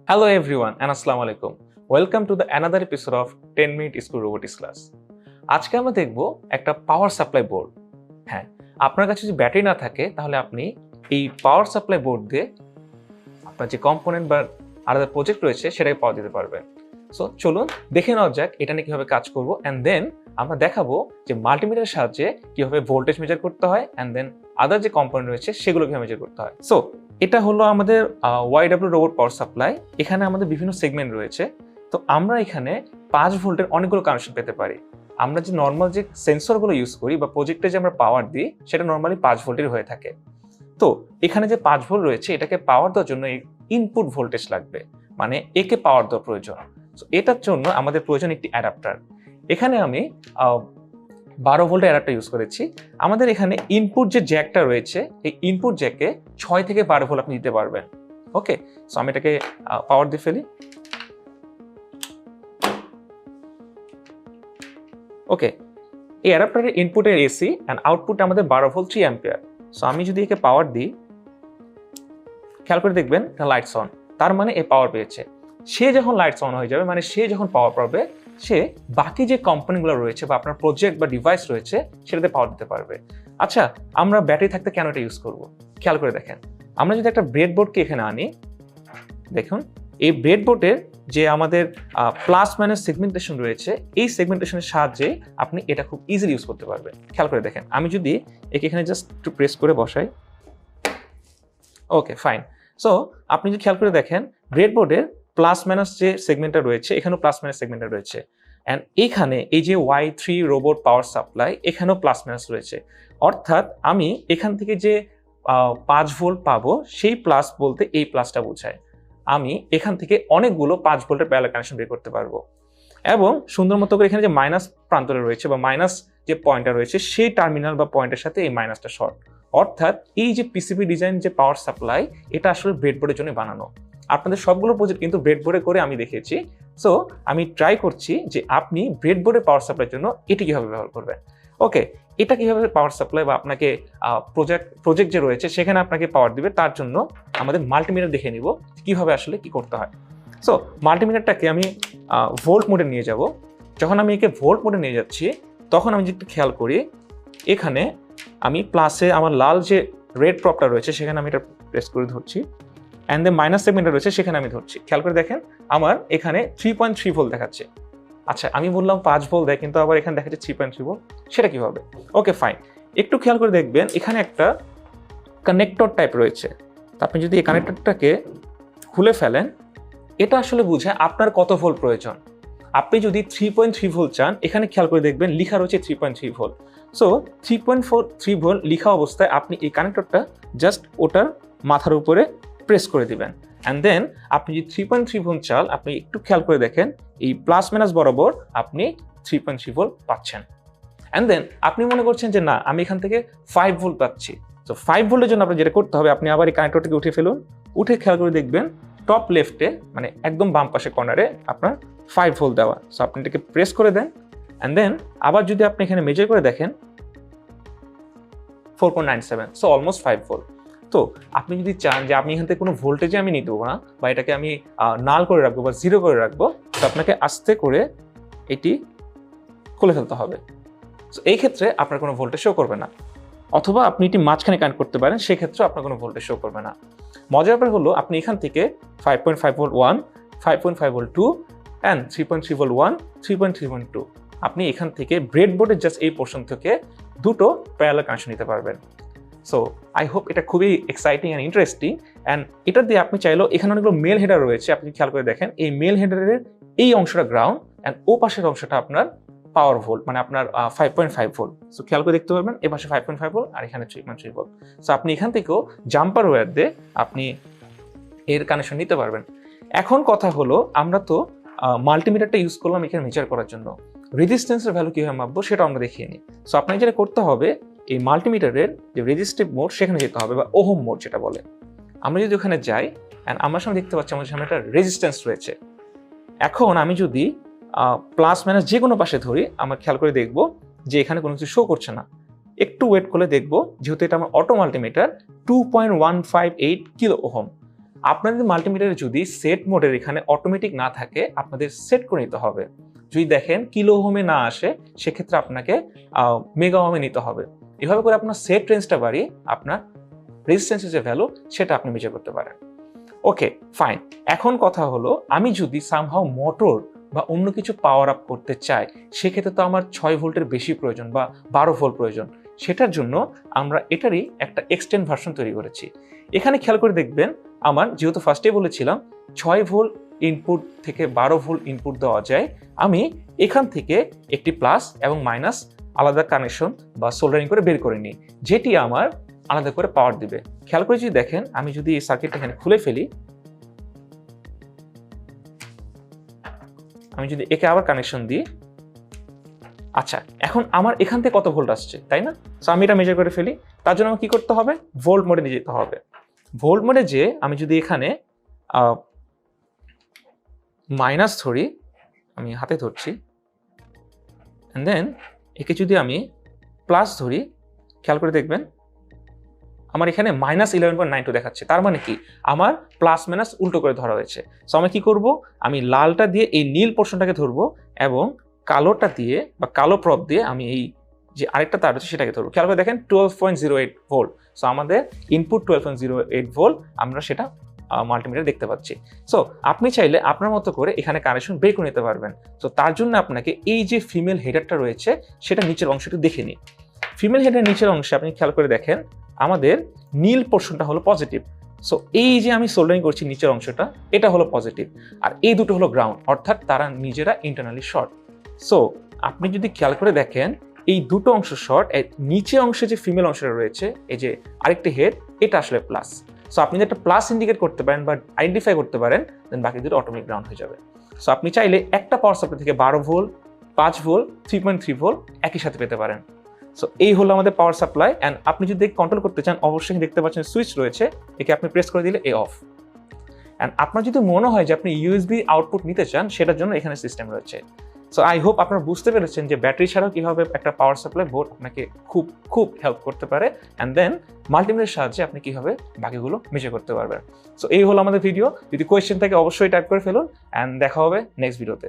Hello everyone and Assalamu alaikum. Welcome to the another episode of 10-minute school robotics class. আজকে আমরা দেখব একটা power supply board. হ্যাঁ, আপনার কাছে যদি ব্যাটারি না থাকে তাহলে আপনি এই পাওয়ার সাপ্লাই বোর্ড দিয়ে আপনার যে কম্পোনেন্ট বা আলাদা প্রজেক্ট রয়েছে সেটাকে পাওয়ার দিতে পারবেন। সো চলুন দেখে নেওয়া যাক এটা নিয়ে কিভাবে কাজ করব এন্ড দেন আমরা দেখাবো যে মাল্টিমিটারের সাহায্যে কিভাবে ভোল্টেজ মেজার করতে হয় এন্ড দেন আদার যে কম্পোনেন্ট রয়েছে সেগুলো কিভাবে মেজার করতে হয়। সো এটা হলো আমাদের ওয়াইডব্লিউ রোবট পাওয়ার সাপ্লাই। এখানে আমাদের বিভিন্ন সেগমেন্ট রয়েছে। তো আমরা এখানে 5 ভোল্টের অনেকগুলো কানেকশন পেতে পারি। আমরা যে নর্মাল যে সেন্সরগুলো ইউজ করি বা প্রজেক্টে যে আমরা পাওয়ার দিই সেটা নর্মালি 5 ভোল্টের হয়ে থাকে। তো এখানে যে 5 ভোল্ট রয়েছে এটাকে পাওয়ার দেওয়ার জন্য ইনপুট ভোল্টেজ লাগবে, মানে একে পাওয়ার দেওয়ার প্রয়োজন। তো এটার জন্য আমাদের প্রয়োজন একটি অ্যাডাপ্টার। এখানে আমি 12 ভোল্টের অ্যাডাপ্টার ইউজ করেছি। আমাদের এখানে ইনপুট যে জ্যাকটা রয়েছে এই ইনপুট জ্যাকে 6 থেকে 12 ভোল্ট আপনি দিতে পারবেন। ওকে, সো আমি এটাকে পাওয়ার দিয়ে ফেলি। ওকে, এই অ্যাডাপ্টারের ইনপুটের এসি অ্যান্ড আউটপুট আমাদের 12 ভোল্ট 3 অ্যাম্পিয়ার। সো আমি যদি একে পাওয়ার দিই, খেয়াল করে দেখবেন এটা লাইটস অন, তার মানে এ পাওয়ার পেয়েছে। সে যখন লাইটস অন হয়ে যাবে মানে সে যখন পাওয়ার পাবে সে বাকি যে কোম্পানিগুলো রয়েছে বা আপনার প্রজেক্ট বা ডিভাইস রয়েছে সেটাতে পাওয়ার দিতে পারবে। আচ্ছা, আমরা ব্যাটারি থাকতে কেন এটা ইউজ করব? খেয়াল করে দেখেন, আমরা যদি একটা ব্রেডবোর্ডকে এখানে আনি, দেখুন এই ব্রেডবোর্ডের যে আমাদের প্লাস মাইনাস সেগমেন্টেশন রয়েছে এই সেগমেন্টেশনের সাহায্যে আপনি এটা খুব ইজিলি ইউজ করতে পারবেন। খেয়াল করে দেখেন, আমি যদি একে এখানে জাস্ট একটু প্রেস করে বসাই, ওকে ফাইন। সো আপনি যদি খেয়াল করে দেখেন ব্রেডবোর্ডের প্লাস মাইনাস যে সেগমেন্টটা রয়েছে এখানেও প্লাস মাইনাস সেগমেন্টটা রয়েছে অ্যান্ড এখানে এই যে Y3 রোবট পাওয়ার সাপ্লাই এখানেও প্লাস মাইনাস রয়েছে। অর্থাৎ আমি এখান থেকে যে 5 ভোল্ট পাবো সেই প্লাস বলতে এই প্লাসটা বোঝায়। আমি এখান থেকে অনেকগুলো 5 ভোল্টের প্যারালাল কানেকশন বের করতে পারবো এবং সুন্দর মতো করে এখানে যে মাইনাস প্রান্তটা রয়েছে বা মাইনাস যে পয়েন্টটা রয়েছে সেই টার্মিনাল বা পয়েন্টের সাথে এই মাইনাসটা শর্ট। অর্থাৎ এই যে পিসিবি ডিজাইন যে পাওয়ার সাপ্লাই এটা আসলে ব্রেডবোর্ডের জন্য বানানো। আপনাদের সবগুলো প্রজেক্ট কিন্তু ব্রেডবোর্ডে করে আমি দেখিয়েছি। সো আমি ট্রাই করছি যে আপনি ব্রেডবোর্ডের পাওয়ার সাপ্লাইয়ের জন্য এটি কিভাবে ব্যবহার করবেন। ওকে, এটা কিভাবে পাওয়ার সাপ্লাই বা আপনাকে প্রজেক্ট যে রয়েছে সেখানে আপনাকে পাওয়ার দিবে তার জন্য আমাদের মাল্টিমিটার দেখে নিব কিভাবে আসলে কি করতে হয়। সো মাল্টিমিটারটাকে আমি ভোল্ট মোডে নিয়ে যাব। যখন আমি একে ভোল্ট মোডে নিয়ে যাচ্ছি তখন আমি যদি একটু খেয়াল করি এখানে আমি প্লাসে আমার লাল যে রেড প্রপটা রয়েছে সেখানে আমি এটা প্রেস করে ধরছি অ্যান্ড দেন মাইনাস সেগমেন্টটা রয়েছে সেখানে আমি ধরছি। খেয়াল করে দেখেন আমার এখানে 3.3 ভোল্ট দেখাচ্ছে। আচ্ছা, আমি বললাম 5 ভোল্ট দেয় কিন্তু আবার এখানে দেখাচ্ছে 3.3 ভোল্ট, সেটা কি হবে? ওকে ফাইন, একটু খেয়াল করে দেখবেন এখানে একটা কানেক্টর টাইপ রয়েছে। আপনি যদি এই কানেক্টরটাকে খুলে ফেলেন এটা আসলে বোঝায় আপনার কত ভোল্ট প্রয়োজন। আপনি যদি 3.3 ভোল্ট চান এখানে খেয়াল করে দেখবেন লেখা রয়েছে 3.3 ভোল্ট। সো 3.43 ভোল্ট লেখা অবস্থায় আপনি এই কানেক্টরটা জাস্ট ওটার মাথার উপরে প্রেস করে দিবেন অ্যান্ড দেন আপনি যদি 3.3 ভোল্ট চান আপনি একটু খেয়াল করে দেখেন এই প্লাস মাইনাস বরাবর আপনি 3.3 ভোল্ট পাচ্ছেন। অ্যান্ড দেন আপনি মনে করছেন যে না আমি এখান থেকে 5 ভোল্ট পাচ্ছি। তো 5 ভোল্টের জন্য আপনি যেটা করতে হবে আপনি আবার এই কানেক্টরটাকে উঠে ফেলুন, উঠে খেয়াল করে দেখবেন টপ লেফটে মানে একদম বাম পাশে কর্নারে আপনার 5 ভোল্ট দেওয়া। সো আপনি এটাকে প্রেস করে দেন অ্যান্ড দেন আবার যদি আপনি এখানে মেজার করে দেখেন 4.97, সো অলমোস্ট 5 ভোল্ট। তো আপনি যদি চান যে আপনি এখান থেকে কোনো ভোল্টেজে আমি নিতে না বা এটাকে আমি নাল করে রাখবো বা জিরো করে রাখবো, তো আপনাকে আস্তে করে এটি খুলে ফেলতে হবে। সো এই ক্ষেত্রে আপনার কোনো ভোল্টেজ শো করবে না, অথবা আপনি এটি মাঝখানে কানেক্ট করতে পারেন, সেক্ষেত্রে আপনার কোনো ভোল্টেজ শো করবে না। মজার ব্যাপার হলো আপনি এখান থেকে 5.5 volt 1, 5.5 volt 2 and 3.3 volt 1, 3.3 volt 2 আপনি এখান থেকে ব্রেডবোর্ডের জাস্ট এই পোর্শন থেকে দুটো প্যারালাল কানেকশন নিতে পারবেন। সো আই হোপ এটা খুবই এক্সাইটিং অ্যান্ড ইন্টারেস্টিং অ্যান্ড এটা দিয়ে আপনি চাইলেও এখানে অনেকগুলো মেল হেডার রয়েছে। আপনি খেয়াল করে দেখেন এই মেল হেডারের এই অংশটা গ্রাউন্ড অ্যান্ড ও পাশের অংশটা আপনার পাওয়ার ভোল্ট মানে আপনার 5.5 ভোল্ট। সো খেয়াল করে দেখতে পারবেন এ পাশে 5.5 ভোল্ট আর এখানে 3.3 ভোল্ট। সো আপনি এখান থেকেও জাম্পার ওয়্যার দিয়ে আপনি এর কানেকশন নিতে পারবেন। এখন কথা হলো আমরা তো মাল্টিমিটারটা ইউজ করলাম এখানে মেজার করার জন্য, রেজিস্ট্যান্সের ভ্যালু কীভাবে মাপবো সেটা আমরা দেখিয়ে নিই। সো আপনাকে যেটা করতে হবে এই মাল্টিমিটারের যে রেজিস্টিভ মোড সেখানে যেতে হবে বা ওহম মোড যেটা বলে। আমরা যদি ওখানে যাই অ্যান্ড আমার সামনে দেখতে পাচ্ছি আমাদের সামনে একটা রেজিস্ট্যান্স রয়েছে। এখন আমি যদি প্লাস মাইনাস যে কোনো পাশে ধরি আমার খেয়াল করে দেখবো যে এখানে কোনো কিছু শো করছে না। একটু ওয়েট করে দেখবো যেহেতু এটা আমার অটো মাল্টিমিটার 2.158 কিলো ওহম। আপনাদের মাল্টিমিটারে যদি সেট মোডের এখানে অটোমেটিক না থাকে আপনাদের সেট করে নিতে হবে। যদি দেখেন কিলো ওহমে না আসে সেক্ষেত্রে আপনাকে মেগা ওহমে নিতে হবে। এভাবে করে আপনার সেট রেঞ্জটা বাড়িয়ে আপনার রেজিস্ট্যান্সের যে ভ্যালু সেটা আপনি মেজার করতে পারেন। ওকে ফাইন, এখন কথা হলো আমি যদি সামহাও মোটর বা অন্য কিছু পাওয়ার আপ করতে চাই সেক্ষেত্রে তো আমার 6 ভোল্টের বেশি প্রয়োজন বা 12 ভোল্ট প্রয়োজন। সেটার জন্য আমরা এটারই একটা এক্সটেন্ড ভার্সন তৈরি করেছি। এখানে খেয়াল করে দেখবেন আমার যেহেতু ফার্স্টেই বলেছিলাম 6 ভোল্ট ইনপুট থেকে 12 ভোল্ট ইনপুট দেওয়া যায়, আমি এখান থেকে একটি প্লাস এবং মাইনাস আলাদা কানেকশন বা সোল্ডারিং করে বের করে নিই, যেটি আমার আলাদা করে পাওয়ার দিবে। খেয়াল করে যদি দেখেন আমি যদি এই সার্কিটটা এখানে খুলে ফেলি, আমি যদি একে আবার কানেকশন দিই, আচ্ছা এখন আমার এখান থেকে কত ভোল্ট আসছে তাই না? সো আমি এটা মেজার করে ফেলি। তার জন্য আমার কি করতে হবে, ভোল্ট মোডে নিয়ে যেতে হবে। ভোল্ট মোডে যে আমি যদি এখানে মাইনাস ধরি, আমি হাতে ধরছি, এন্ড দেন একে যদি আমি প্লাস ধরি, খেয়াল করে দেখবেন আমার এখানে -11.92 দেখাচ্ছে। তার মানে কি আমার প্লাস মাইনাস উল্টো করে ধরা হয়েছে। সো আমি কি করব, আমি লালটা দিয়ে এই নীল পোর্শনটাকে ধরবো এবং কালোটা দিয়ে বা কালো প্রপ দিয়ে আমি এই যে আরেকটা তার হচ্ছে সেটাকে ধরবো। খেয়াল করে দেখেন 12.08 ভোল্ট। সো আমাদের ইনপুট 12.08 ভোল্ট, আমরা সেটা মাল্টিমিটার দেখতে পাচ্ছি। সো আপনি চাইলে আপনার মতো করে এখানে কানেকশন বের করে নিতে পারবেন। সো তার জন্য আপনাকে এই যে ফিমেল হেডারটা রয়েছে সেটা নিচের অংশটি দেখে নিই। ফিমেল হেডের নিচের অংশে আপনি খেয়াল করে দেখেন আমাদের নীল পোর্শনটা হলো পজিটিভ। সো এই যে আমি সোল্ডারিং করছি নিচের অংশটা, এটা হলো পজিটিভ, আর এই দুটো হলো গ্রাউন্ড, অর্থাৎ তারা নিজেরা ইন্টারনালি শর্ট। সো আপনি যদি খেয়াল করে দেখেন এই দুটো অংশ শর্ট, নিচে অংশে যে ফিমেল অংশটা রয়েছে এই যে আরেকটি হেড, এটা আসলে প্লাস। সো আপনি যদি একটা প্লাস ইন্ডিকেট করতে পারেন বা আইডেন্টিফাই করতে পারেন, দেন বাকি দুটো অটোমেটিক গ্রাউন্ড হয়ে যাবে। সো আপনি চাইলে একটা পাওয়ার সাপ্লাই থেকে 12 ভোল্ট, 5 ভোল্ট, 3.3 ভোল্ট একই সাথে পেতে পারেন। সো এই হলো আমাদের পাওয়ার সাপ্লাই। অ্যান্ড আপনি যদি কন্ট্রোল করতে চান অবশ্যই দেখতে পাচ্ছেন সুইচ রয়েছে, একে আপনি প্রেস করে দিলে অফ। অ্যান্ড আপনার যদি মনে হয় যে আপনি ইউএসবি আউটপুট নিতে চান সেটার জন্য এখানে সিস্টেম রয়েছে। সো আই হোপ আপনারা বুঝতে পেরেছেন যে ব্যাটারি ছাড়াও কীভাবে একটা পাওয়ার সাপ্লাই বোর্ড আপনাকে খুব হেল্প করতে পারে। অ্যান্ড দেন মাল্টিমিটারের সাহায্যে আপনি কীভাবে বাকিগুলো মেজার করতে পারবেন। সো এই হলো আমাদের ভিডিও। যদি কোয়েশ্চেন থাকে অবশ্যই টাইপ করে ফেলুন, অ্যান্ড দেখা হবে নেক্সট ভিডিওতে।